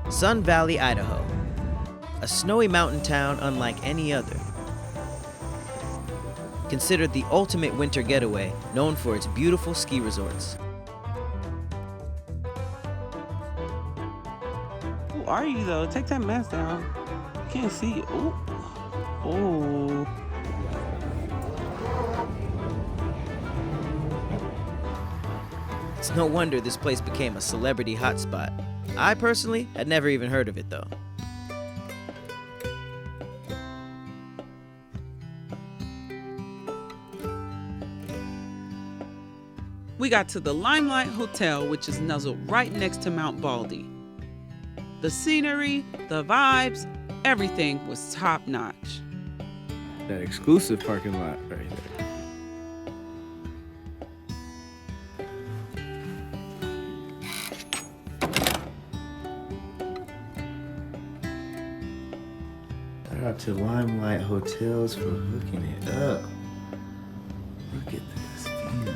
Sun Valley, Idaho. A snowy mountain town unlike any other. Considered the ultimate winter getaway, known for its beautiful ski resorts. Who are you though? Take that mask down. I can't see. Ooh. Oh. It's no wonder this place became a celebrity hotspot. I personally had never even heard of it though. We got to the Limelight Hotel, which is nuzzled right next to Mount Baldi. The scenery, the vibes, everything was top notch. That exclusive parking lot right there. Shout out to Limelight Hotels for hooking it up. Look at this view.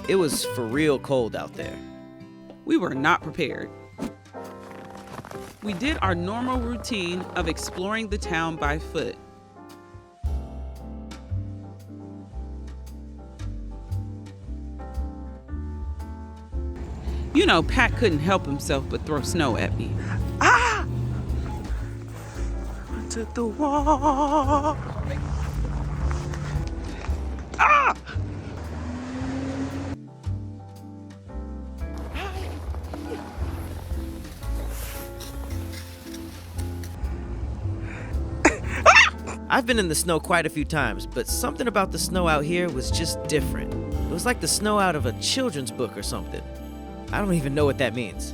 It was for real cold out there. We were not prepared. We did our normal routine of exploring the town by foot. You know, Pat couldn't help himself but throw snow at me. Ah! To the wall. Ah! I've been in the snow quite a few times, but something about the snow out here was just different. It was like the snow out of a children's book or something. I don't even know what that means.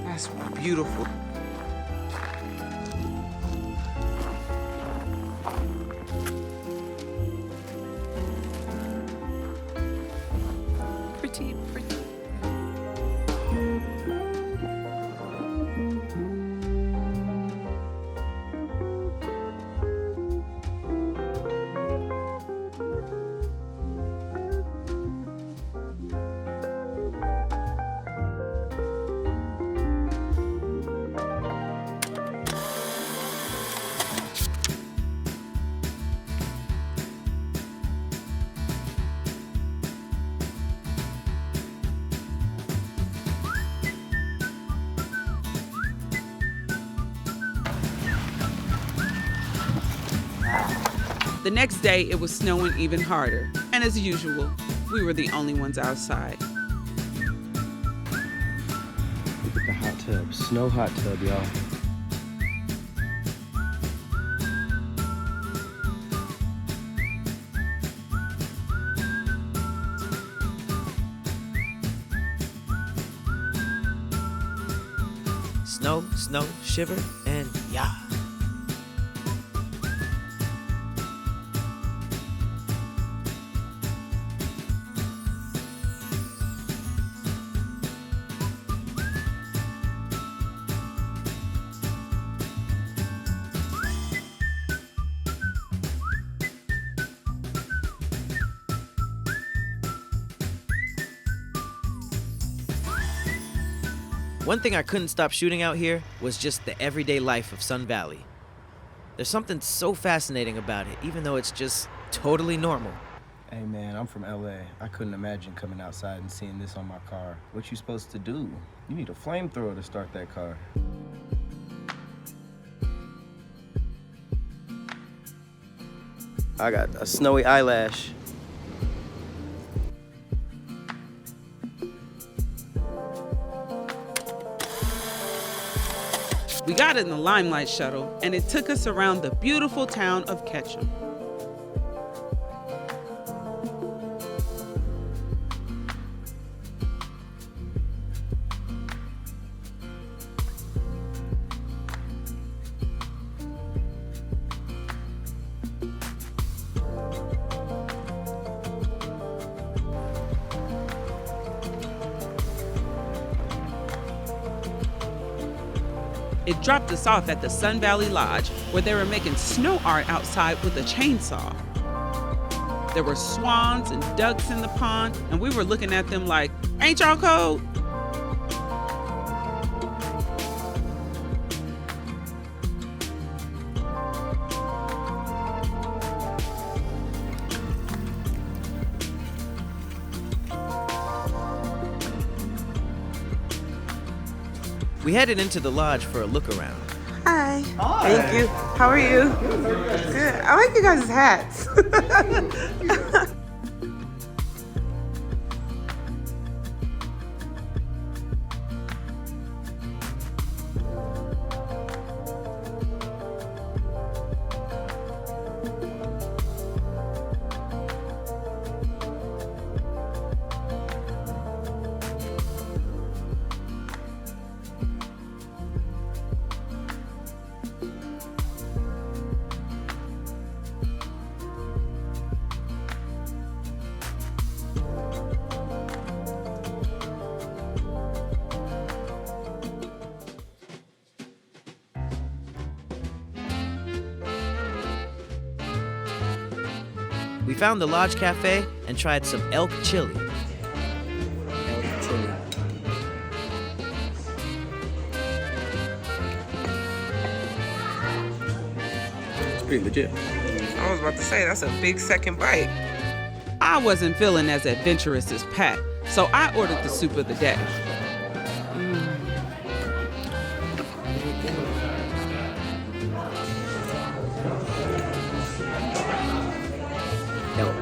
That's beautiful. Pretty. The next day, it was snowing even harder. And as usual, we were the only ones outside. Look at the hot tub. Snow hot tub, y'all. Snow, shiver, and yeah. One thing I couldn't stop shooting out here was just the everyday life of Sun Valley. There's something so fascinating about it, even though it's just totally normal. Hey man, I'm from LA. I couldn't imagine coming outside and seeing this on my car. What you supposed to do? You need a flamethrower to start that car. I got a snowy eyelash. We got in the Limelight shuttle, and it took us around the beautiful town of Ketchum. It dropped us off at the Sun Valley Lodge, where they were making snow art outside with a chainsaw. There were swans and ducks in the pond, and we were looking at them like, ain't y'all cold? We headed into the lodge for a look around. Hi. Thank you. How are you? Good. I like you guys' hats. We found the lodge cafe and tried some elk chili. It's pretty legit. I was about to say, that's a big second bite. I wasn't feeling as adventurous as Pat, so I ordered the soup of the day. Elk.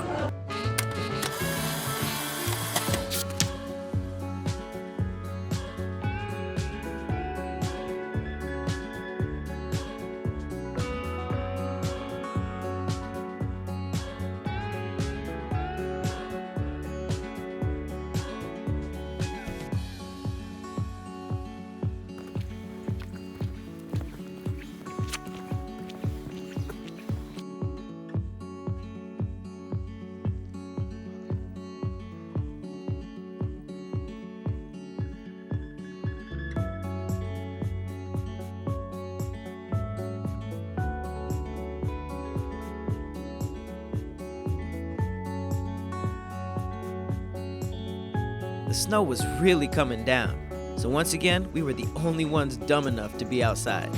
The snow was really coming down, so once again, we were the only ones dumb enough to be outside.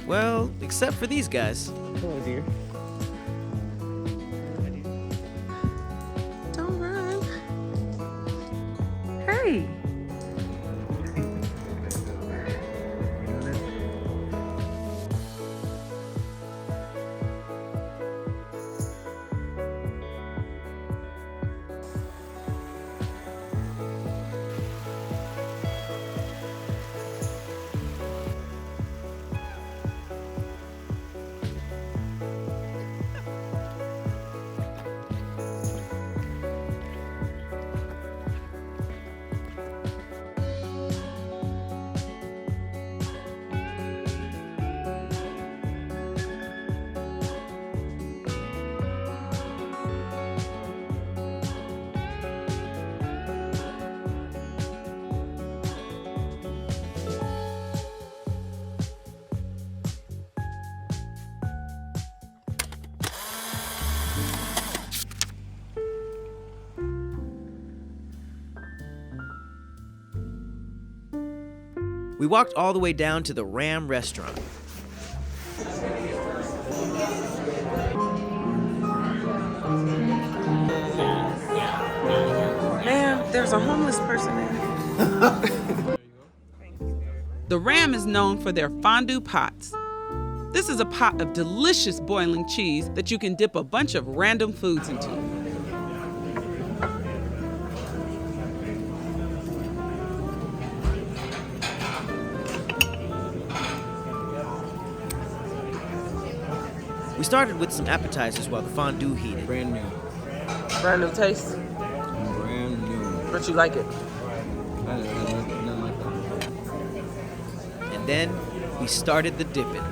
Well, except for these guys. Oh, dear. Don't run. Hey. We walked all the way down to the Ram restaurant. Ma'am, there's a homeless person there. The Ram is known for their fondue pots. This is a pot of delicious boiling cheese that you can dip a bunch of random foods into. We started with some appetizers while the fondue heated. Brand new. Brand new taste, Brand new. but you like it. Nothing like that. And then we started the dipping.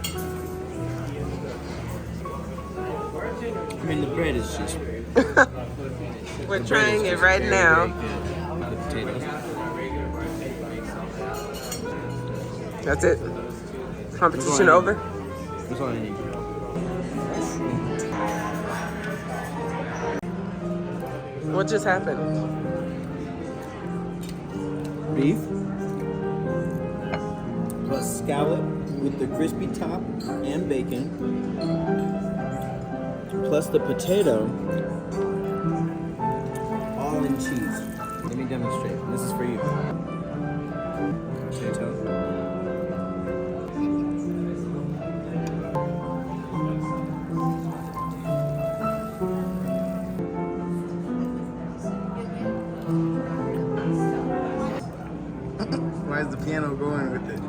I mean, the bread is just. We're trying it right now. The potatoes. That's it. Competition over? That's all I need. What just happened? Beef plus scallop with the crispy top and bacon, plus the potato, all in cheese. Let me demonstrate. This is for you. Potato. Why is the piano going with it?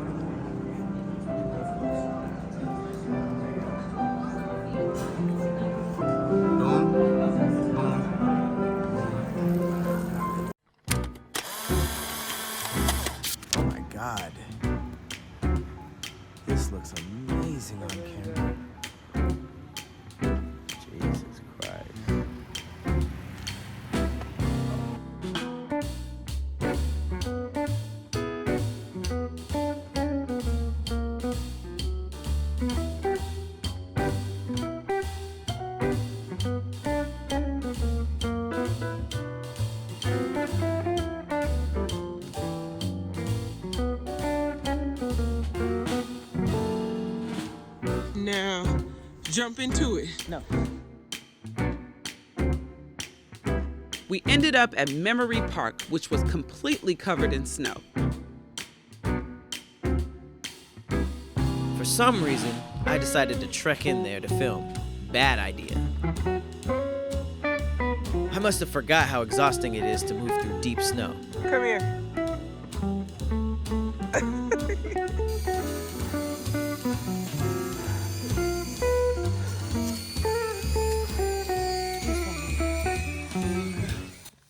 Boom. Boom. Oh my God. This looks amazing on camera. Jesus Christ. Now, jump into it. No. We ended up at Memory Park, which was completely covered in snow. For some reason, I decided to trek in there to film. Bad idea. I must have forgot how exhausting it is to move through deep snow. Come here.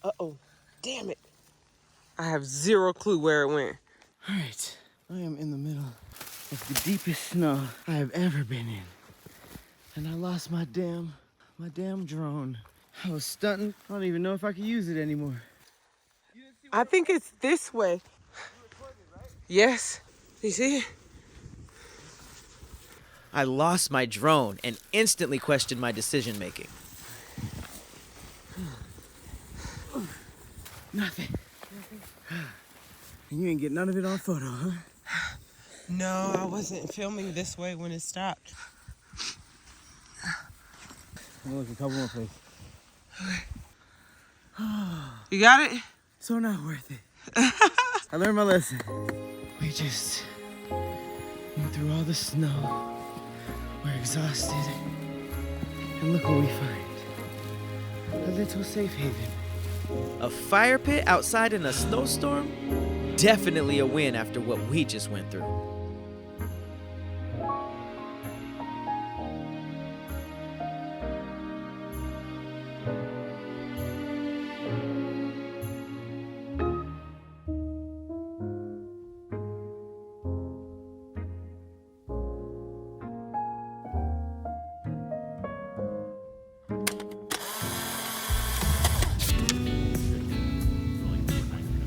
Uh-oh. Damn it. I have zero clue where it went. All right, I am in the middle of the deepest snow I have ever been in. And I lost my damn drone. I was stunting. I don't even know if I could use it anymore. I think it's this way. Yes. You see it? I lost my drone and instantly questioned my decision making. Nothing. And you ain't get none of it on photo, huh? No, I wasn't filming this way when it stopped. I'm gonna look a couple more places. You got it? So not worth it. I learned my lesson. We just went through all the snow. We're exhausted. And look what we find. A little safe haven. A fire pit outside in a snowstorm? Definitely a win after what we just went through.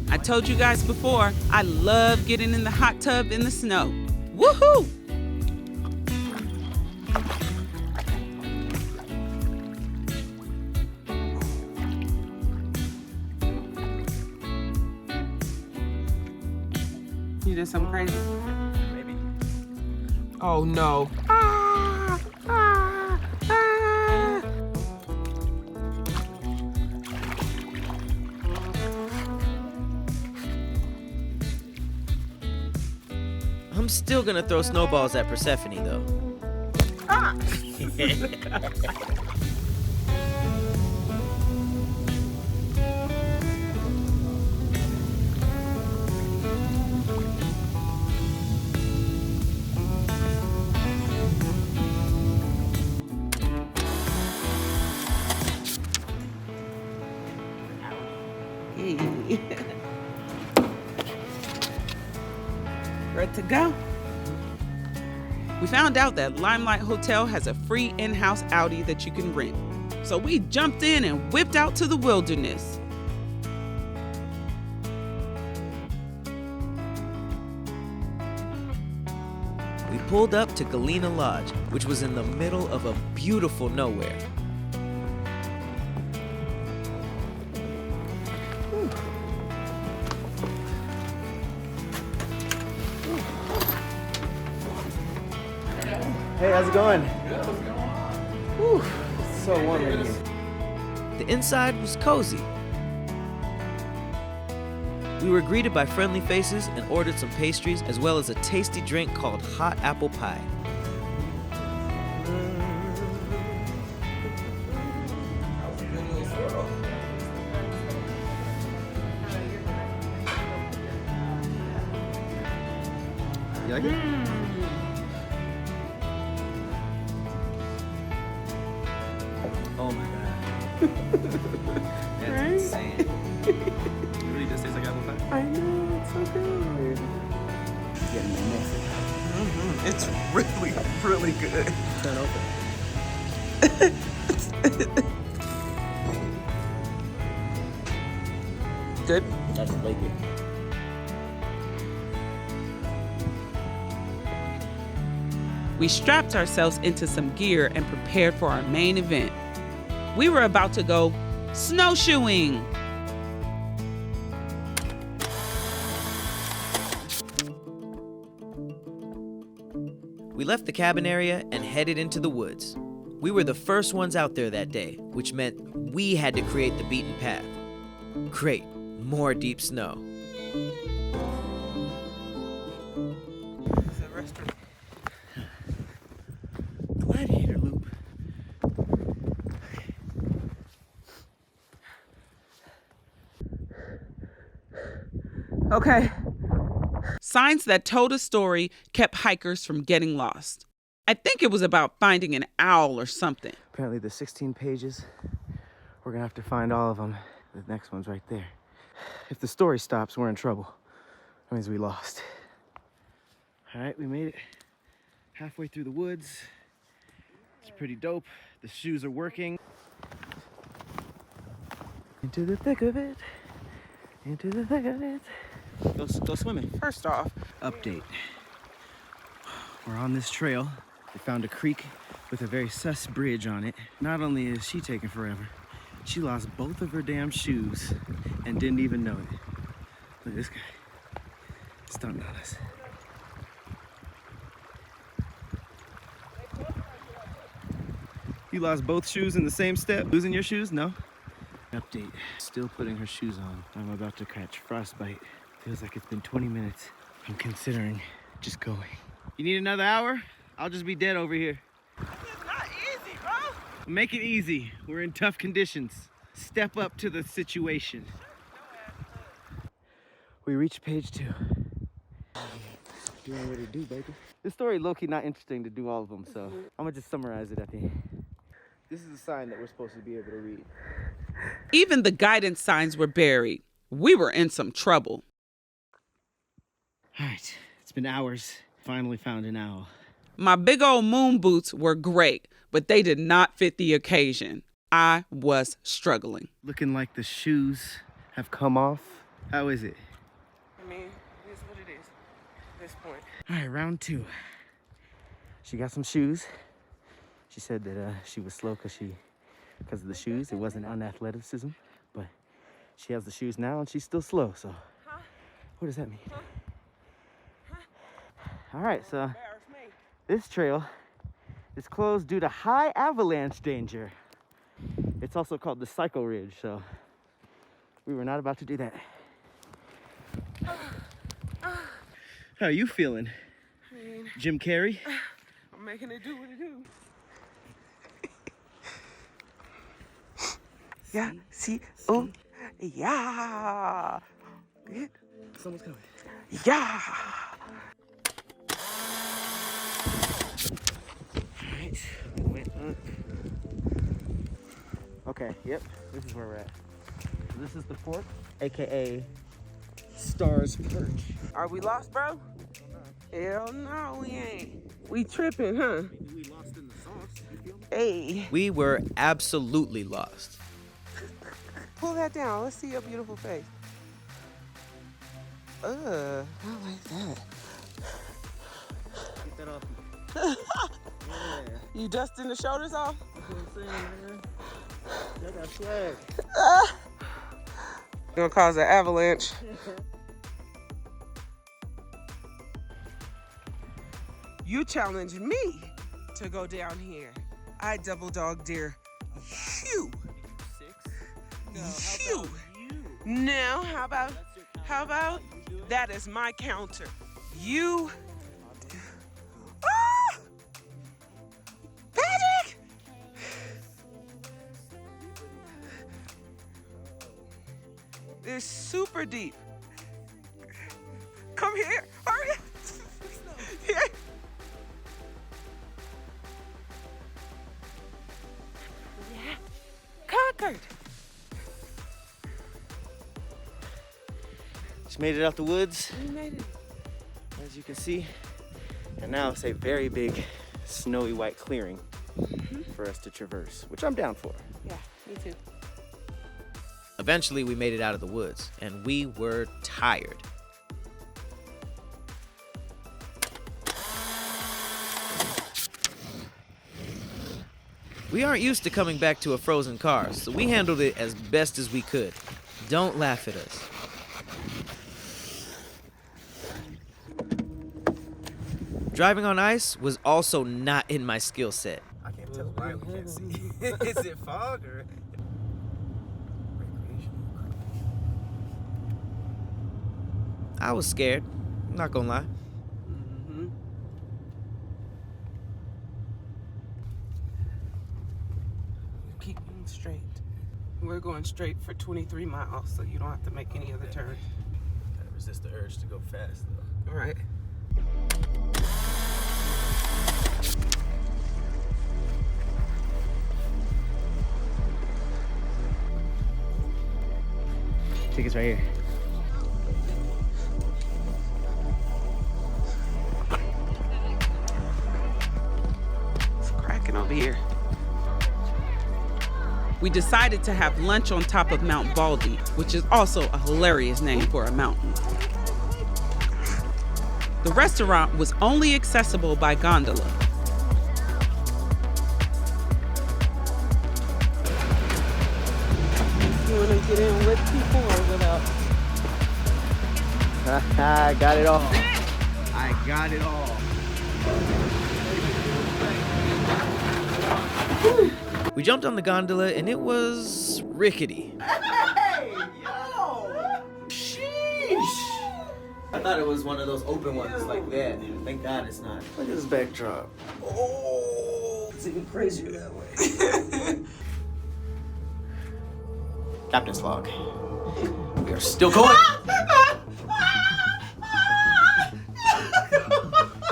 I told you guys before, I love getting in the hot tub in the snow. Woohoo! You did something crazy? Maybe. Oh no. Ah, ah, ah. I'm still gonna throw snowballs at Persephone, though. Ah. Ready to go? We found out that Limelight Hotel has a free in-house Audi that you can rent. So we jumped in and whipped out to the wilderness. We pulled up to Galina Lodge, which was in the middle of a beautiful nowhere. Hey, how's it going? Good, how's it going? Whew, it's so warm in here. The inside was cozy. We were greeted by friendly faces and ordered some pastries as well as a tasty drink called hot apple pie. You like it? Oh my god. That's insane. It really does taste like apple pie. I know, it's so good. Getting my message. It's really, really good. Turn open. Good? I just like it. We strapped ourselves into some gear and prepared for our main event. We were about to go snowshoeing. We left the cabin area and headed into the woods. We were the first ones out there that day, which meant we had to create the beaten path. Great, more deep snow. It's a restaurant. Gladiator loop. Okay. Signs that told a story kept hikers from getting lost. I think it was about finding an owl or something. Apparently there's 16 pages. We're gonna have to find all of them. The next one's right there. If the story stops, we're in trouble. That means we lost. All right, we made it halfway through the woods. It's pretty dope. The shoes are working. Into the thick of it. Into the thick of it. Go swimming. First off, Update. We're on this trail. We found a creek with a very sus bridge on it. Not only is she taking forever, she lost both of her damn shoes and didn't even know it. Look at this guy. Stunting on us. You lost both shoes in the same step? Losing your shoes? No? Update. Still putting her shoes on. I'm about to catch frostbite. Feels like it's been 20 minutes. I'm considering just going. You need another hour? I'll just be dead over here. it's not easy, bro. Make it easy. We're in tough conditions. Step up to the situation. We reached page 2. Doing what it do, baby. This story low-key not interesting to do all of them, so I'm gonna just summarize it at the end. This is a sign that we're supposed to be able to read. Even the guidance signs were buried. We were in some trouble. All right, it's been hours. Finally found an owl. My big old moon boots were great, but they did not fit the occasion. I was struggling. Looking like the shoes have come off. How is it? I mean, it is what it is at this point. All right, round 2. She got some shoes. She said that she was slow because of the shoes. It wasn't unathleticism, but she has the shoes now and she's still slow. So, what does that mean? All right, so this trail is closed due to high avalanche danger. It's also called the Cycle Ridge, so we were not about to do that. How are you feeling? I mean, Jim Carrey? I'm making it do what it do. Yeah, see, oh, yeah. Good. Someone's coming. Yeah. Alright, went up. Okay, yep, this is where we're at. So this is the fork, aka Stars Perch. Are we lost, bro? Hell no, we ain't. We tripping, huh? Maybe we lost in the sauce. You feel me? Hey, We were absolutely lost. pull that down. Let's see your beautiful face. I don't like that. Get that off me. You dusting the shoulders off? That's what I'm saying, man. That got swag. Gonna cause an avalanche. You challenged me to go down here. I double dog dare you. 6? No, You. how about you? No, how about That's your counter. how about You do it? that is my counter. You. Ah! Patrick! It's super deep. Come here. Hurry up. Here. Yeah. Conquered. Just made it out the woods, We made it. as you can see. And now it's a very big snowy white clearing for us to traverse, which I'm down for. Yeah, me too. Eventually, we made it out of the woods, and we were tired. We aren't used to coming back to a frozen car, so we handled it as best as we could. Don't laugh at us. Driving on ice was also not in my skill set. I can't tell why we can't see. Is it fog or recreational? I was scared, not gonna lie. Mm-hmm. Keep going straight. We're going straight for 23 miles, so you don't have to make any other turns. Gotta resist the urge to go fast though. All right. Tickets right here. It's cracking over here. We decided to have lunch on top of Mount Baldi, which is also a hilarious name for a mountain. The restaurant was only accessible by gondola. You want to get in with people or without? I got it all. I got it all. We jumped on the gondola, and it was rickety. Hey, yo! Sheesh! I thought it was one of those open ones like that. Thank God it's not. Look at this backdrop. Oh, it's even crazier that way. Captain's log. We are still going.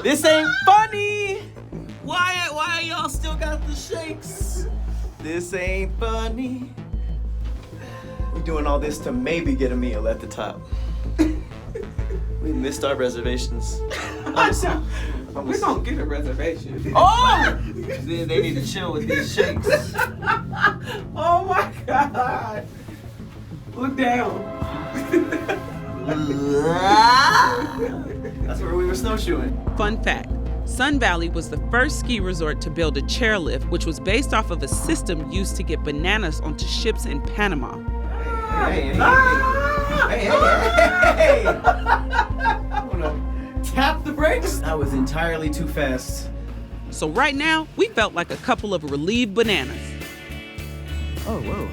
This ain't funny. Why y'all still got the shakes? This ain't funny. We're doing all this to maybe get a meal at the top. We missed our reservations. We're gonna get a reservation. Oh! Then they need to chill with these shakes. Oh my God! Look down. That's where we were snowshoeing. Fun fact, Sun Valley was the first ski resort to build a chairlift, which was based off of a system used to get bananas onto ships in Panama. Hey. I wanna tap the brakes. That was entirely too fast. So right now, we felt like a couple of relieved bananas. Oh, whoa.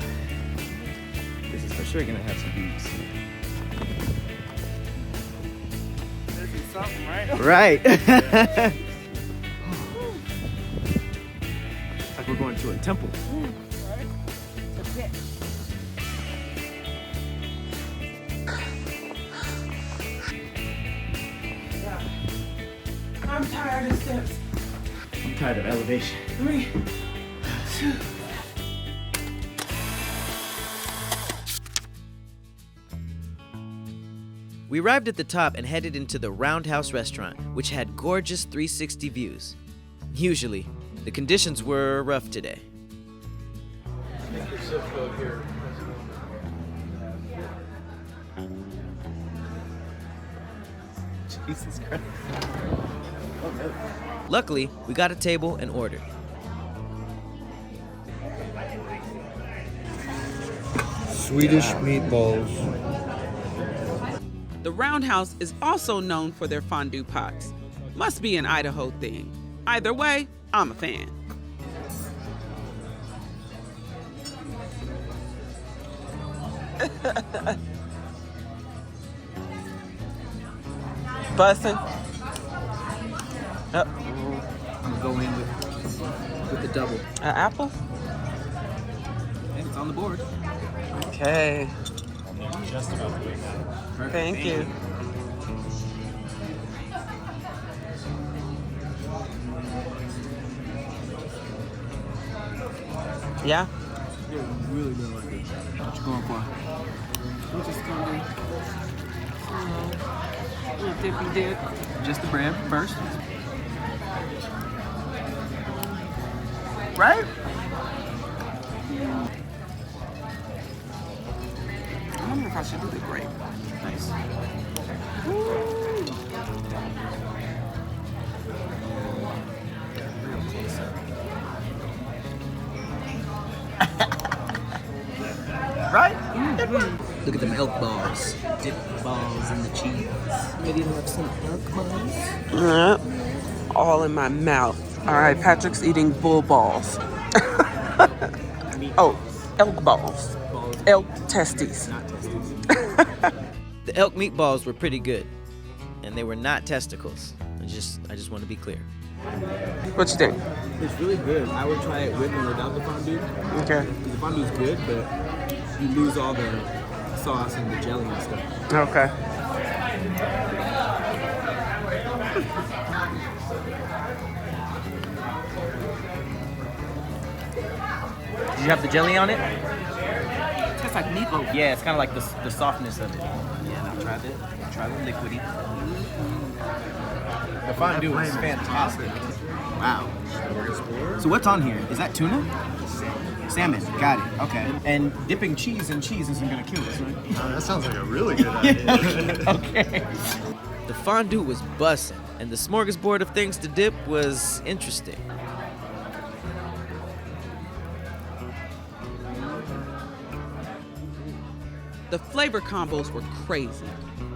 This is for sure gonna have some views. This is something, right? Right. It's like we're going to a temple. I'm tired of steps. I'm tired of elevation. 3, 2. We arrived at the top and headed into the Roundhouse restaurant, which had gorgeous 360 views. Usually, the conditions were rough today. Jesus Christ. Luckily, we got a table and ordered. Swedish meatballs. The Roundhouse is also known for their fondue pots. Must be an Idaho thing. Either way, I'm a fan. Bussin'. I'm gonna go in with the double. An apple? And it's on the board. Okay. Thank you. Yeah? You're really gonna like it. What you going for? I'm just gonna do a little dippy dip. Just the bread first. Right? I wonder if I should do the grape. Nice. Right? Look at them elk balls. Dip balls in the cheese. Maybe you'll have some elk balls. All in my mouth. All right, Patrick's eating bull balls. Oh, elk balls. Elk testes. Not testes. The elk meatballs were pretty good, and they were not testicles. I just want to be clear. What you think? It's really good. I would try it with and without the fondue. Okay. The fondue's good, but you lose all the sauce and the jelly and stuff. Okay. Did you have the jelly on it? It tastes like meatloaf. Yeah, it's kind of like the softness of it. Yeah, now try the liquidy. The fondue is fantastic. Wow. So what's on here? Is that tuna? Salmon. Got it. Okay. And dipping cheese in cheese isn't gonna kill us, right? That sounds like a really good idea. Okay. The fondue was bussin', and the smorgasbord of things to dip was interesting. The flavor combos were crazy.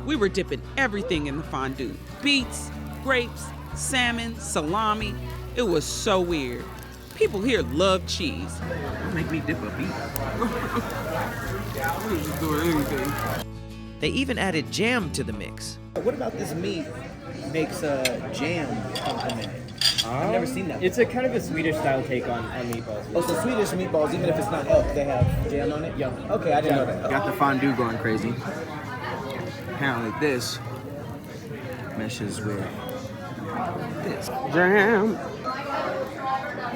We were dipping everything in the fondue. Beets, grapes, salmon, salami. It was so weird. People here love cheese. Don't make me dip a beet. I'm just doing anything. They even added jam to the mix. What about this meat makes a jam complemented? I've never seen that. It's a kind of a Swedish style take on meatballs. Oh, so Swedish meatballs, even if it's not elk, they have jam on it? Yeah. Okay, I didn't know that. Got the fondue going crazy. Apparently this meshes with this. Jam.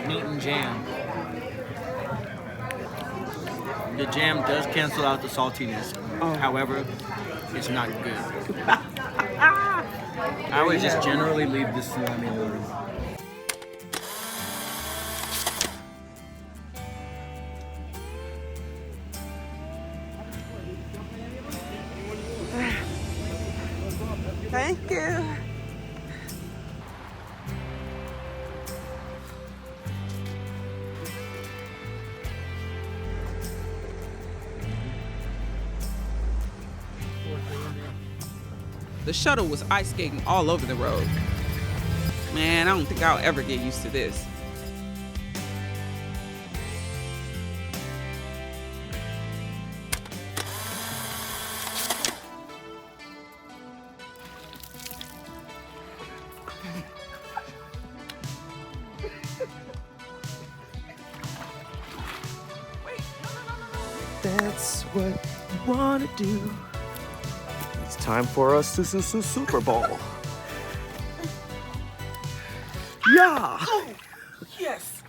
Meat and jam. The jam does cancel out the saltiness. However, it's not good. I would just generally leave the salami alone. Thank you. The shuttle was ice skating all over the road. Man, I don't think I'll ever get used to this. That's what you wanna do. It's time for us to Super Bowl. Yeah! Yes.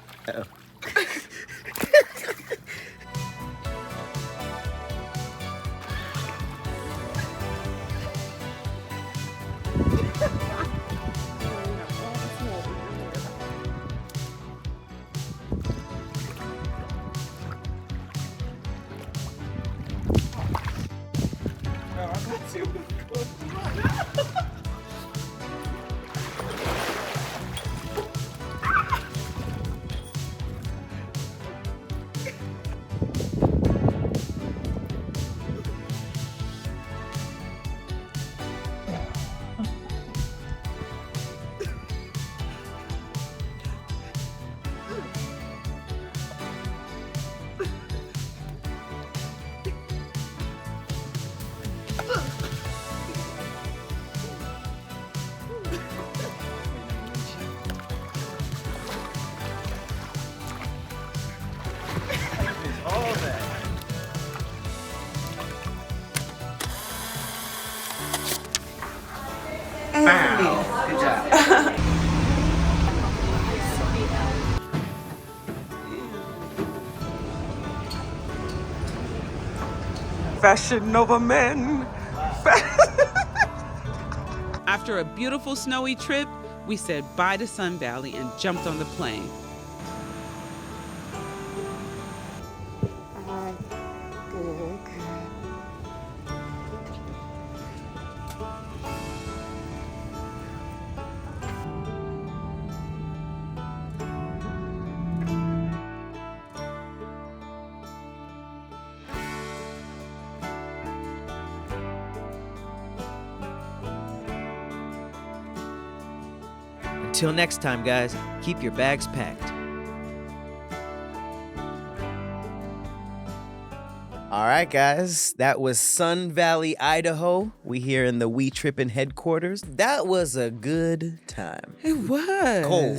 Fashion Nova men. After a beautiful snowy trip, we said bye to Sun Valley and jumped on the plane. Until next time, guys, keep your bags packed. All right, guys, that was Sun Valley, Idaho. We here in the We Trippin' headquarters. That was a good time. It was. Cold.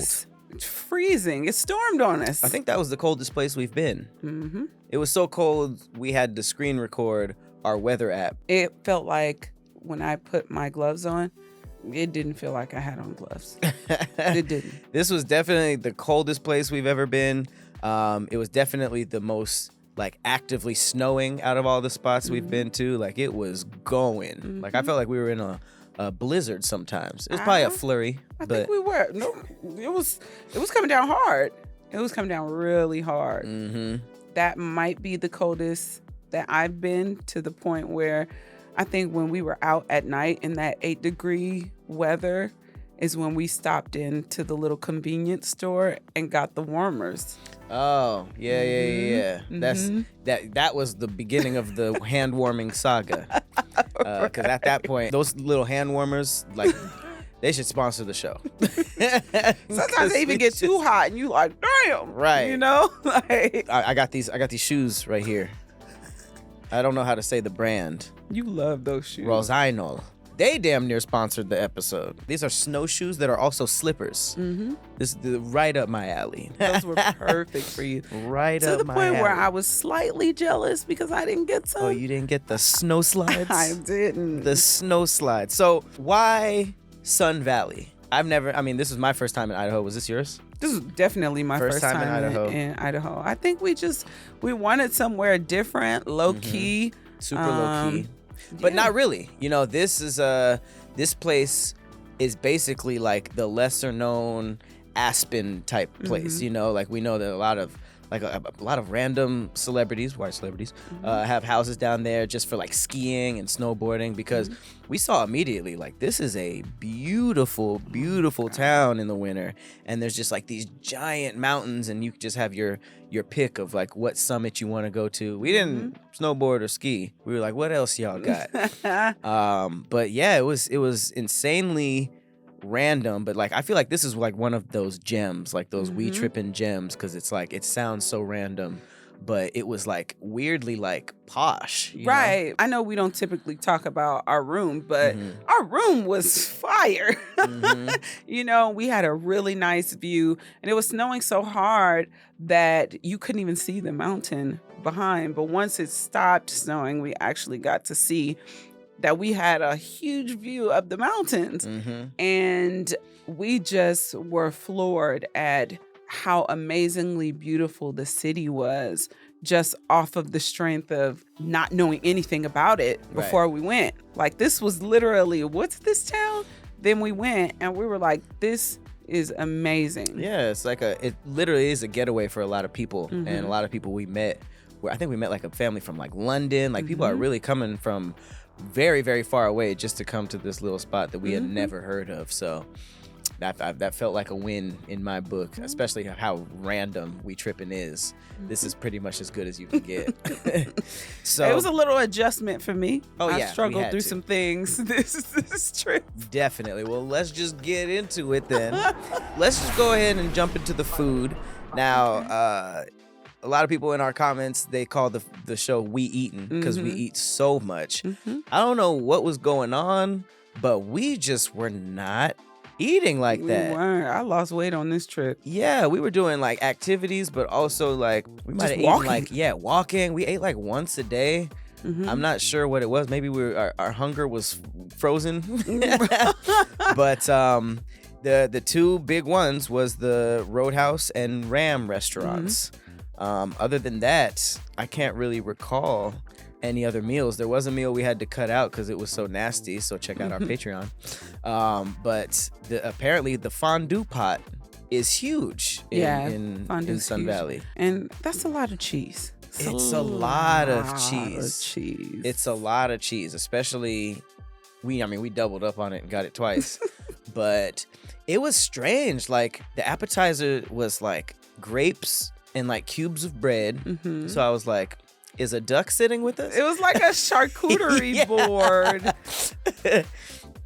It's freezing. It stormed on us. I think that was the coldest place we've been. Mm-hmm. It was so cold, we had to screen record our weather app. It felt like when I put my gloves on, it didn't feel like I had on gloves. It didn't. This was definitely the coldest place we've ever been. It was definitely the most like actively snowing out of all the spots we've been to. Like it was going. Like I felt like we were in a blizzard sometimes. It was probably a flurry. I think we were. No, it was coming down hard. It was coming down really hard. Mm-hmm. That might be the coldest that I've been, to the point where I think when we were out at night in that 8-degree weather is when we stopped into the little convenience store and got the warmers. Oh, yeah. That was the beginning of the hand warming saga. Because at that point, those little hand warmers, like, they should sponsor the show. Sometimes they even get too hot and you like, damn. Right. You know? Like, I got these shoes right here. I don't know how to say the brand. You love those shoes. Rosinol. They damn near sponsored the episode. These are snowshoes that are also slippers. Mm-hmm. This is right up my alley. Those were perfect for you. Right to up the my point alley. where I was slightly jealous because I didn't get some. Oh, you didn't get the snow slides? I didn't. The snow slides. So why Sun Valley? This is my first time in Idaho. Was this yours? This is definitely my first time in Idaho. I think we wanted somewhere different, low key. Super low key. But not really. You know, this place is basically like the lesser known Aspen type place. You know, like we know that a lot of random celebrities, white celebrities, have houses down there just for like skiing and snowboarding, because we saw immediately like this is a beautiful, beautiful town in the winter, and there's just like these giant mountains, and you just have your pick of like what summit you want to go to. We didn't snowboard or ski. We were like, what else y'all got? But yeah, it was insanely random, but like I feel like this is like one of those gems, like those We Trippin' gems, because it's like it sounds so random, but it was like weirdly like posh, right? I know we don't typically talk about our room, but our room was fire. You know, we had a really nice view, and it was snowing so hard that you couldn't even see the mountain behind, but once it stopped snowing, we actually got to see that we had a huge view of the mountains. And we just were floored at how amazingly beautiful the city was, just off of the strength of not knowing anything about it before we went. Like, this was literally, what's this town? Then we went and we were like, this is amazing. Yeah, it's like it literally is a getaway for a lot of people. And a lot of people we met, I think we met like a family from like London. Like people are really coming from very, very far away just to come to this little spot that we had never heard of. So that felt like a win in my book, especially how random We Trippin' is. This is pretty much as good as you can get. So it was a little adjustment for me. I struggled through some things this trip. Definitely. Well, let's just get into it then. Let's just go ahead and jump into the food. Now, a lot of people in our comments, they call the show We Eatin' because we eat so much. I don't know what was going on, but we just were not eating like that. We weren't. I lost weight on this trip. Yeah, we were doing like activities, but also like we might have eaten like walking. We ate like once a day. I'm not sure what it was. Maybe our hunger was frozen. But the two big ones was the Roundhouse and Ram restaurants. Other than that, I can't really recall any other meals. There was a meal we had to cut out because it was so nasty. So check out our Patreon. But apparently the fondue pot is huge in Sun Valley. And that's a lot of cheese. It's a lot of cheese. It's a lot of cheese, especially we doubled up on it and got it twice. But it was strange. Like the appetizer was like grapes and like cubes of bread. Mm-hmm. So I was like, is a duck sitting with us? It was like a charcuterie board.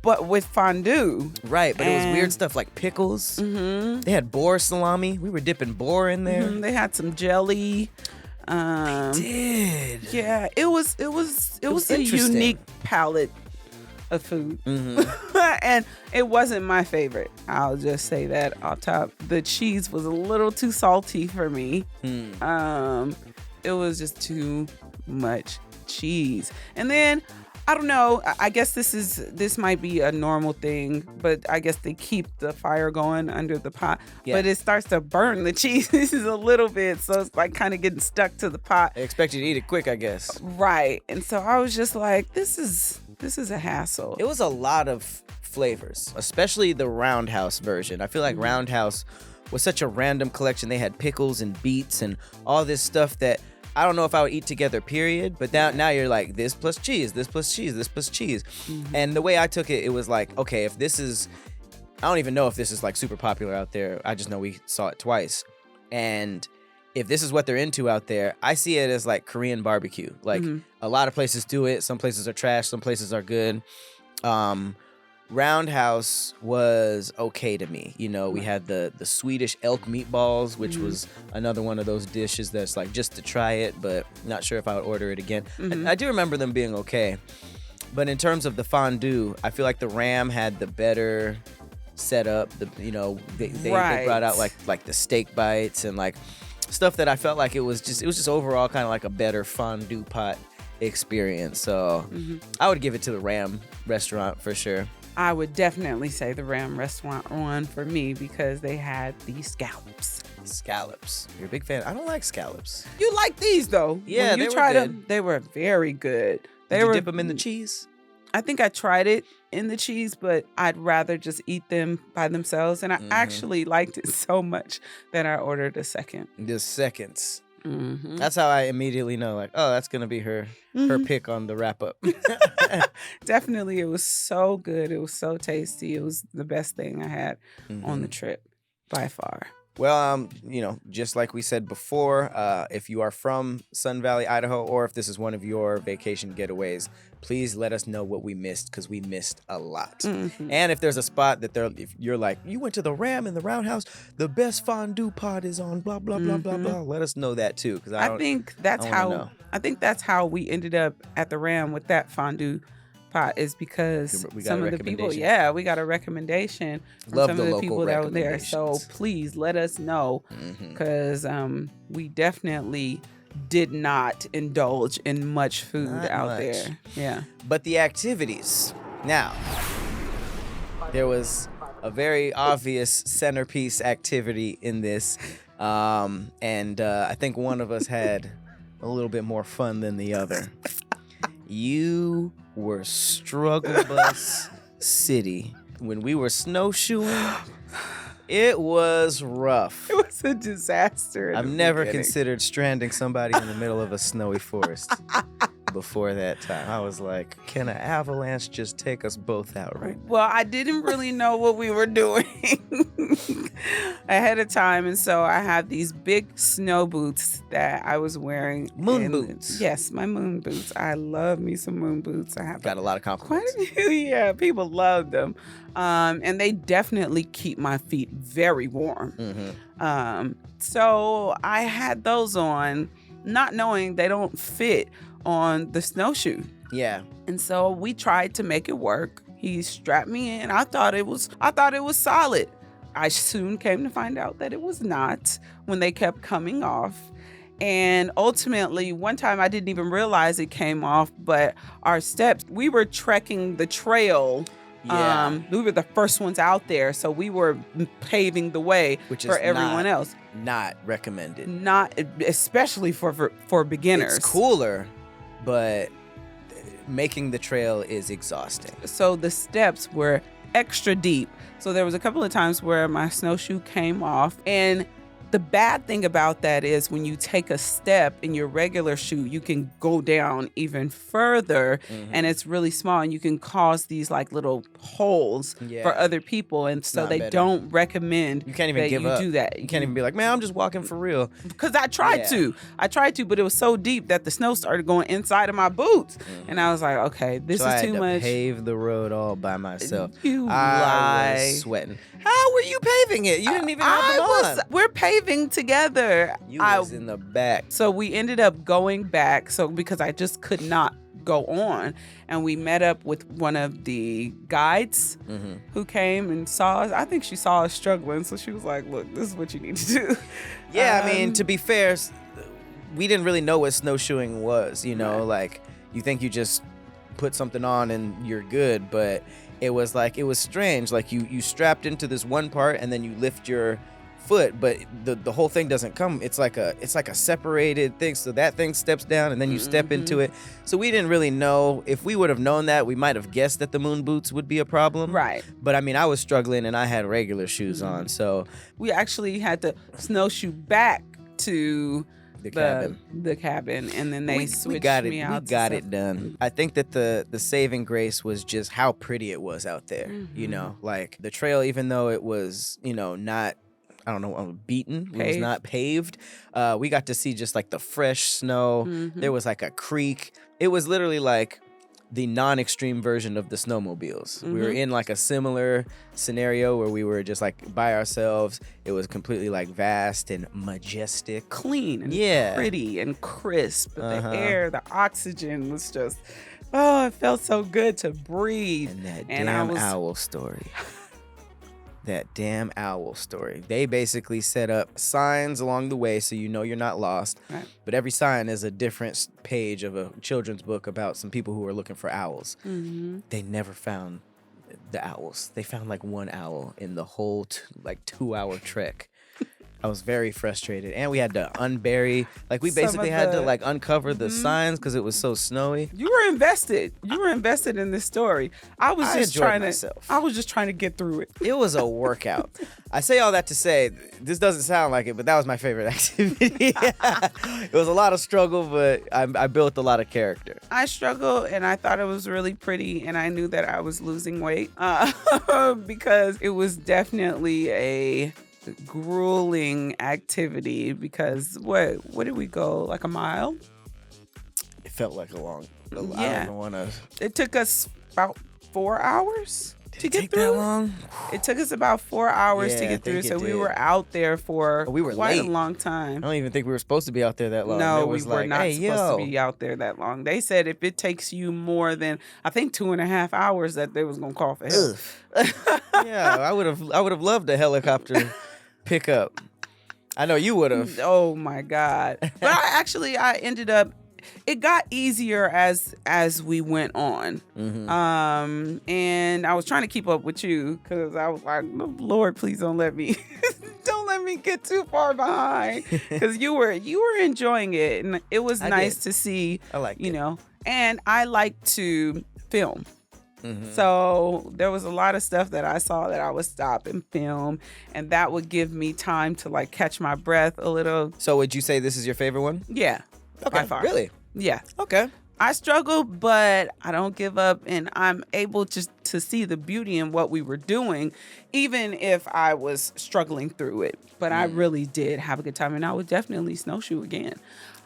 But with fondue. Right, but it was weird stuff like pickles. Mm-hmm. They had boar salami. We were dipping boar in there. Mm-hmm. They had some jelly. They did. Yeah, it was a unique palette of food. Mm-hmm. And it wasn't my favorite. I'll just say that off top. The cheese was a little too salty for me. It was just too much cheese. And then I don't know. I guess this might be a normal thing, but I guess they keep the fire going under the pot. Yeah. But it starts to burn the cheese a little bit, so it's like kind of getting stuck to the pot. They expect you to eat it quick, I guess. Right. And so I was just like, this is a hassle. It was a lot of flavors, especially the Roundhouse version. I feel like Roundhouse was such a random collection. They had pickles and beets and all this stuff that I don't know if I would eat together, period. But now you're like, this plus cheese, this plus cheese, this plus cheese. Mm-hmm. And the way I took it, it was like, okay, if this is, I don't even know if this is like super popular out there. I just know we saw it twice. And if this is what they're into out there, I see it as like Korean barbecue. Like a lot of places do it. Some places are trash. Some places are good. Roundhouse was okay to me. You know, we had the Swedish elk meatballs, which was another one of those dishes that's like just to try it, but not sure if I would order it again. I do remember them being okay. But in terms of the fondue, I feel like the Ram had the better setup. They brought out like the steak bites and like stuff that I felt like it was just overall kind of like a better fondue pot experience. So I would give it to the Ram restaurant for sure. I would definitely say the Ram restaurant one for me because they had the scallops. Scallops. You're a big fan. I don't like scallops. You like these though? Yeah, when you they tried were good. them, they were very good. Did you dip them in the cheese? I think I tried it in the cheese, but I'd rather just eat them by themselves. And I actually liked it so much that I ordered a second. The seconds. Mm-hmm. That's how I immediately know, like, oh, that's gonna be her pick on the wrap up. Definitely, it was so good. It was so tasty. It was the best thing I had on the trip by far. Well, just like we said before, if you are from Sun Valley, Idaho, or if this is one of your vacation getaways, please let us know what we missed, because we missed a lot. And if there's a spot that if you're like, you went to the Ram in the Roundhouse, the best fondue pot is on blah, blah, blah, blah, blah. Let us know that too. Because I think that's how we ended up at the Ram with that fondue pot, is because some of the people, we got a recommendation from some of the people that were there. So please let us know, because we definitely did not indulge in much food out there. Yeah. But the activities. Now, there was a very obvious centerpiece activity in this. And I think one of us had a little bit more fun than the other. You were Struggle Bus City. When we were snowshoeing, it was rough. It was a disaster. I've never considered stranding somebody in the middle of a snowy forest before that time. I was like, can an avalanche just take us both out right now? Well, I didn't really know what we were doing ahead of time. And so I had these big snow boots that I was wearing. Moon boots. Yes, my moon boots. I love me some moon boots. I have got a lot of compliments. Quite a few, yeah, people love them. And they definitely keep my feet very warm. So I had those on, not knowing they don't fit on the snowshoe. Yeah. And so we tried to make it work. He strapped me in. I thought it was solid. I soon came to find out that it was not when they kept coming off. And ultimately, one time I didn't even realize it came off, but our steps, we were trekking the trail. Yeah. We were the first ones out there, so we were paving the way for everyone else. Not recommended. Not especially for beginners. It's cooler but making the trail is exhausting. So the steps were extra deep. So there was a couple of times where my snowshoe came off, and the bad thing about that is when you take a step in your regular shoe, you can go down even further, and it's really small, and you can cause these like little holes for other people, and so they don't recommend You can't even that give you up. do that. You can't even be like, man, I'm just walking for real. Because I tried to, but it was so deep that the snow started going inside of my boots, and I was like, okay, this So is I had too to much. pave the road all by myself. You I lie. was sweating. How were you paving it? You didn't even have them on. We're paving together. You was in the back. So we ended up going back. So because I just could not go on, and we met up with one of the guides who came and saw us. I think she saw us struggling, so she was like, "Look, this is what you need to do." Yeah, I mean, to be fair, we didn't really know what snowshoeing was. You know, like you think you just put something on and you're good, but it was strange. Like you strapped into this one part and then you lift your foot, but the whole thing doesn't come. It's like a separated thing. So that thing steps down and then you step into it. So we didn't really know. If we would have known that, we might have guessed that the moon boots would be a problem. Right. But I mean, I was struggling and I had regular shoes on. So We actually had to snowshoe back to the cabin, and then they switched me out. We got it done. I think that the saving grace was just how pretty it was out there. You know, like the trail, even though it was, you know, not, I don't know, beaten, it was not paved. We got to see just like the fresh snow. There was like a creek. It was literally like the non-extreme version of the snowmobiles. We were in like a similar scenario where we were just like by ourselves. It was completely like vast and majestic. Clean and pretty and crisp. The air, the oxygen was just, it felt so good to breathe. And that damn owl story. That damn owl story. They basically set up signs along the way so you know you're not lost. Right. But every sign is a different page of a children's book about some people who are looking for owls. They never found the owls. They found like one owl in the whole 2-hour trek. I was very frustrated, and we had to unbury. Like we basically had to like uncover the signs because it was so snowy. You were invested. You were invested in this story. I was just trying to get through it. It was a workout. I say all that to say this doesn't sound like it, but that was my favorite activity. It was a lot of struggle, but I built a lot of character. I struggled, and I thought it was really pretty, and I knew that I was losing weight because it was definitely a grueling activity. Because what did we go, like a mile? It felt like a long. I don't even want to. It took us about 4 hours to get through. That long? It took us about 4 hours to get through. So we were out there for quite a long time. I don't even think we were supposed to be out there that long. No, we were not supposed to be out there that long. They said if it takes you more than, I think, 2.5 hours, that they was gonna call for help. Yeah, I would have loved a helicopter pickup. I know you would have. Oh my God. But I ended up, it got easier as we went on. And I was trying to keep up with you because I was like, Lord, please don't let me get too far behind, because you were enjoying it, and it was nice to see. I like you know, and I like to film. So there was a lot of stuff that I saw that I would stop and film, and that would give me time to like catch my breath a little. So would you say this is your favorite one? Yeah. Okay. By far. Really? Yeah. Okay. I struggle, but I don't give up, and I'm able to see the beauty in what we were doing, even if I was struggling through it. But I really did have a good time, and I would definitely snowshoe again.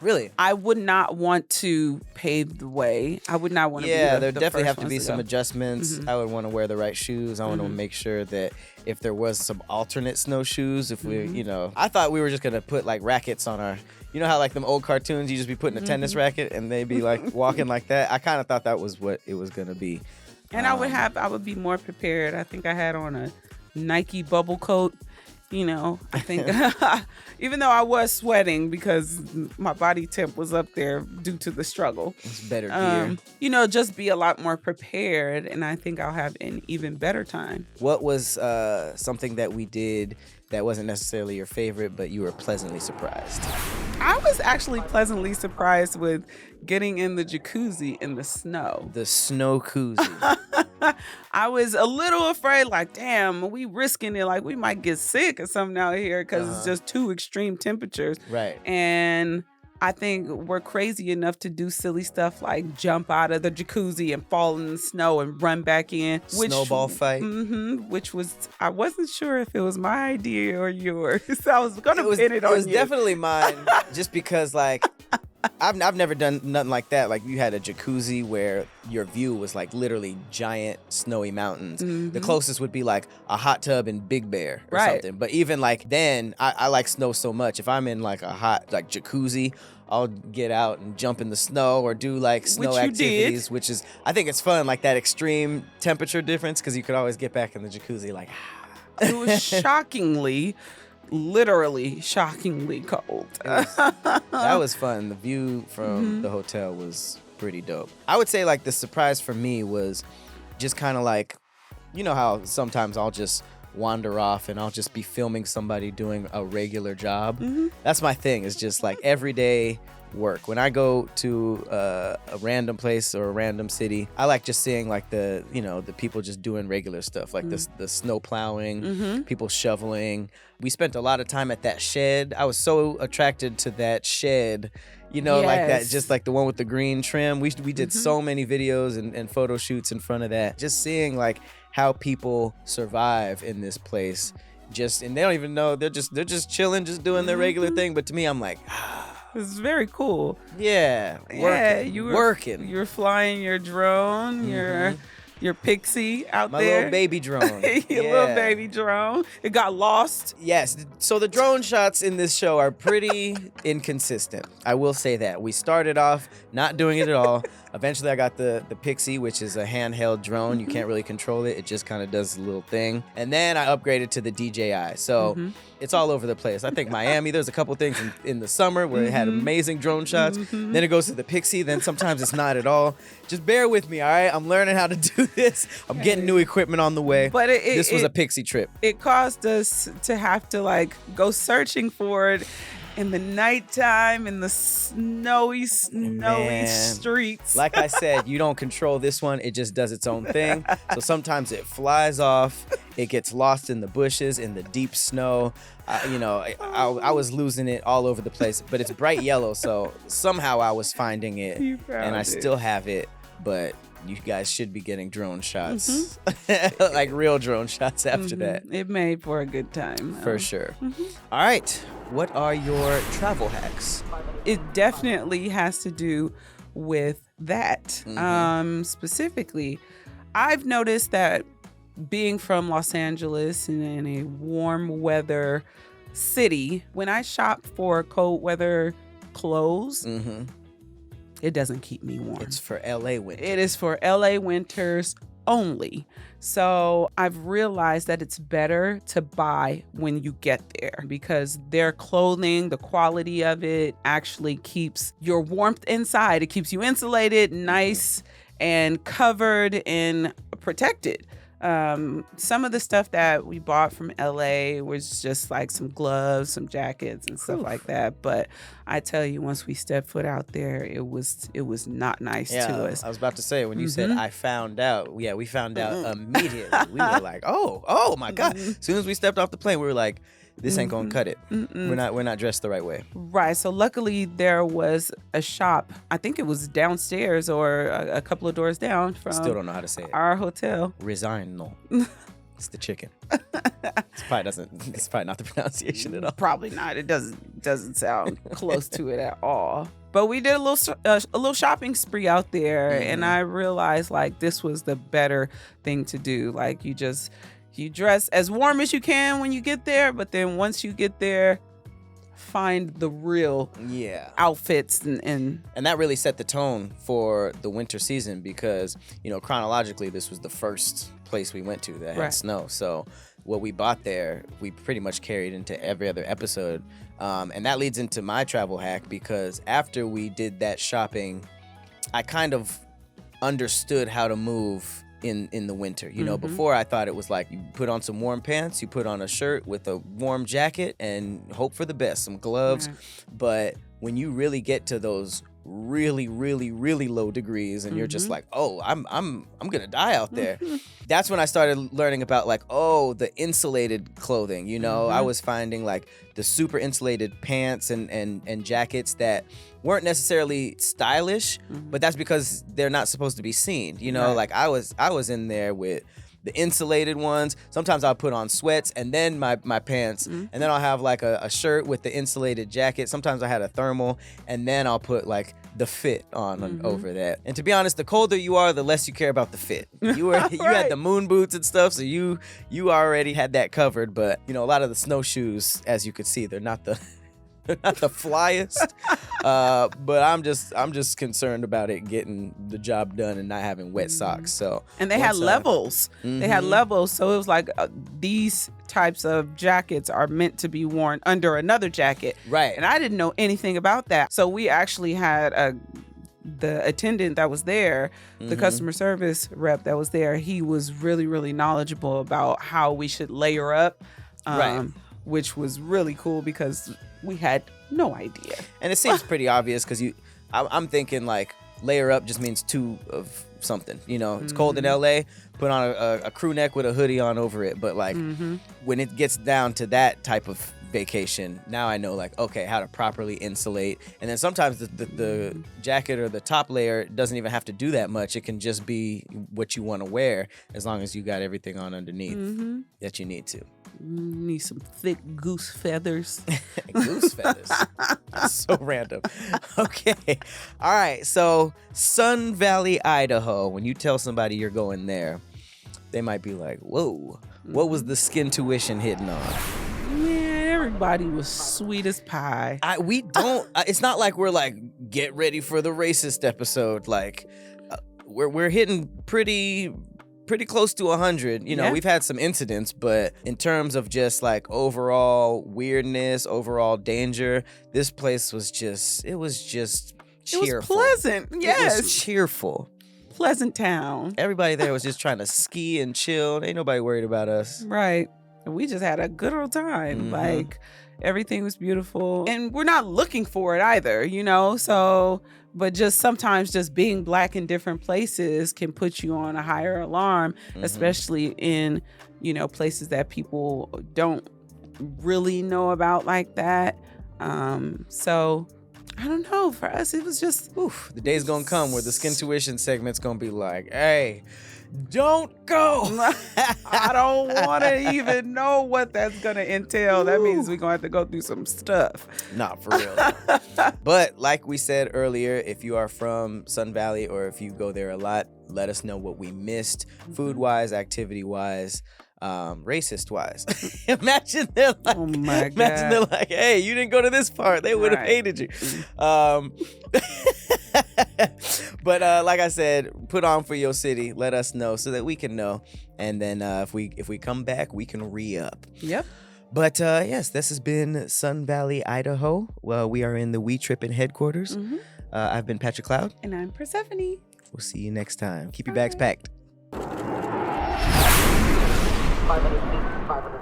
Really? I would not want to pave the way. I would not want to be there definitely have to be some adjustments. I would want to wear the right shoes. I want to make sure that if there was some alternate snowshoes, if we, you know, I thought we were just going to put like rackets on our, you know how like them old cartoons, you just be putting a tennis racket and they be like walking like that. I kind of thought that was what it was going to be. And I would be more prepared. I think I had on a Nike bubble coat. You know, I think even though I was sweating because my body temp was up there due to the struggle. It's better gear. You know, just be a lot more prepared, and I think I'll have an even better time. What was something that we did that wasn't necessarily your favorite, but you were pleasantly surprised? I was actually pleasantly surprised with getting in the jacuzzi in the snow. The snow koozie. I was a little afraid, like, damn, we risking it, like we might get sick or something out here because it's just too extreme temperatures. Right. And I think we're crazy enough to do silly stuff like jump out of the jacuzzi and fall in the snow and run back in. Snowball fight. Which was, I wasn't sure if it was my idea or yours. So I was going to pin it on you. It was definitely mine, just because, like, I've never done nothing like that. Like, you had a jacuzzi where your view was like literally giant snowy mountains. The closest would be like a hot tub in Big Bear or something. But even like then, I like snow so much. If I'm in like a hot like jacuzzi, I'll get out and jump in the snow or do like snow activities, which is, I think it's fun, like that extreme temperature difference, because you could always get back in the jacuzzi like, It was literally shockingly cold. That was fun. The view from the hotel was pretty dope. I would say like the surprise for me was just kind of like, you know how sometimes I'll just wander off and I'll just be filming somebody doing a regular job. That's my thing, is just like everyday work. When I go to a random place or a random city, I like just seeing like the people just doing regular stuff, like the snow plowing, people shoveling. We spent a lot of time at that shed. I was so attracted to that shed, like that, just like the one with the green trim. We did so many videos and photo shoots in front of that. Just seeing like how people survive in this place, and they don't even know, they're just chilling, just doing their regular thing. But to me, I'm like, It's very cool. Yeah, working. You were working. You're flying your drone, your Pixie out My there. little baby drone. Your little baby drone. It got lost. Yes. So the drone shots in this show are pretty inconsistent. I will say that. We started off not doing it at all. Eventually, I got the Pixie, which is a handheld drone. You can't really control it. It just kind of does a little thing. And then I upgraded to the DJI. So it's all over the place. I think Miami, there's a couple things in the summer where it had amazing drone shots. Then it goes to the Pixie. Then sometimes it's not at all. Just bear with me, all right? I'm learning how to do this. I'm getting new equipment on the way. But this was a Pixie trip. It caused us to have to like go searching for it in the nighttime, in the snowy streets. Like I said, you don't control this one. It just does its own thing. So sometimes it flies off. It gets lost in the bushes, in the deep snow. I was losing it all over the place. But it's bright yellow, so somehow I was finding it. And I still have it. But you guys should be getting drone shots, like real drone shots after that. It made for a good time. For sure. All right. What are your travel hacks? It definitely has to do with that. Specifically, I've noticed that being from Los Angeles and in a warm weather city, when I shop for cold weather clothes, it doesn't keep me warm. It's for LA winter. It is for LA winters only. So I've realized that it's better to buy when you get there, because their clothing, the quality of it actually keeps your warmth inside. It keeps you insulated, nice and covered and protected. Some of the stuff that we bought from LA was just like some gloves, some jackets and stuff like that. But I tell you, once we stepped foot out there, it was not nice to us. I was about to say, when you said I found out, we found out immediately. We were like, oh my God. As soon as we stepped off the plane, we were like, this ain't gonna cut it. We're not dressed the right way. Right. So luckily there was a shop. I think it was downstairs or a couple of doors down from Still don't know how to say it. Our hotel. Resignal. It's the chicken. It's probably not the pronunciation at all. Probably not. It doesn't sound close to it at all. But we did a little shopping spree out there, and I realized like this was the better thing to do. Like you dress as warm as you can when you get there, but then once you get there, find the real outfits and that really set the tone for the winter season, because chronologically this was the first place we went to that had snow. So what we bought there, we pretty much carried into every other episode, and that leads into my travel hack, because after we did that shopping, I kind of understood how to move in the winter. You know, before I thought it was like you put on some warm pants, you put on a shirt with a warm jacket and hope for the best, some gloves. But when you really get to those really, really, really low degrees and you're just like, oh, I'm gonna die out there. That's when I started learning about like, oh, the insulated clothing. You know, I was finding like the super insulated pants and jackets that weren't necessarily stylish, but that's because they're not supposed to be seen. You know, like I was in there with the insulated ones. Sometimes I'll put on sweats and then my pants, and then I'll have like a shirt with the insulated jacket. Sometimes I had a thermal, and then I'll put like the fit on over that. And to be honest, the colder you are, the less you care about the fit. You were you had the moon boots and stuff, so you already had that covered. But you know, a lot of the snowshoes, as you could see, they're not the flyest, but I'm just concerned about it getting the job done and not having wet socks. So and they had levels. They had levels, so it was like these types of jackets are meant to be worn under another jacket, right? And I didn't know anything about that, so we actually had the attendant that was there, the customer service rep that was there. He was really, really knowledgeable about how we should layer up, which was really cool because we had no idea. And it seems pretty obvious because I'm thinking like layer up just means two of something. You know, it's cold in LA, put on a crew neck with a hoodie on over it. But like when it gets down to that type of vacation, now I know like, okay, how to properly insulate. And then sometimes the jacket or the top layer doesn't even have to do that much. It can just be what you want to wear as long as you got everything on underneath that you need to. Need some thick goose feathers. Goose feathers. That's so random. Okay. All right. So Sun Valley, Idaho. When you tell somebody you're going there, they might be like, whoa, what was the skin tuition hitting on? Man, everybody was sweet as pie. We don't, it's not like we're like, get ready for the racist episode. Like we're hitting pretty close to 100. You know, we've had some incidents, but in terms of just like overall weirdness, overall danger, this place was just, it was cheerful. It was pleasant. Yes. It was cheerful. Pleasant town. Everybody there was just trying to ski and chill. Ain't nobody worried about us. Right. And we just had a good old time. Like everything was beautiful. And we're not looking for it either, you know? So, but just sometimes just being Black in different places can put you on a higher alarm, especially in, you know, places that people don't really know about like that. So I don't know. For us, it was just, the day's gonna come where the skin tuition segment's gonna be like, hey, don't go. I don't want to even know what that's going to entail. That means we're going to have to go through some stuff. Not for real. But like we said earlier, if you are from Sun Valley or if you go there a lot, let us know what we missed, food-wise, activity-wise, racist-wise. Imagine they're like, oh my God. Imagine they're like, hey, you didn't go to this part. They would have hated you. But like I said, put on for your city. Let us know so that we can know. And then if we come back, we can re-up. Yep. But yes, this has been Sun Valley, Idaho. Well, we are in the We Trippin' headquarters. I've been Patrick Cloud. And I'm Persephone. We'll see you next time. Keep your bags packed. 500 feet, 500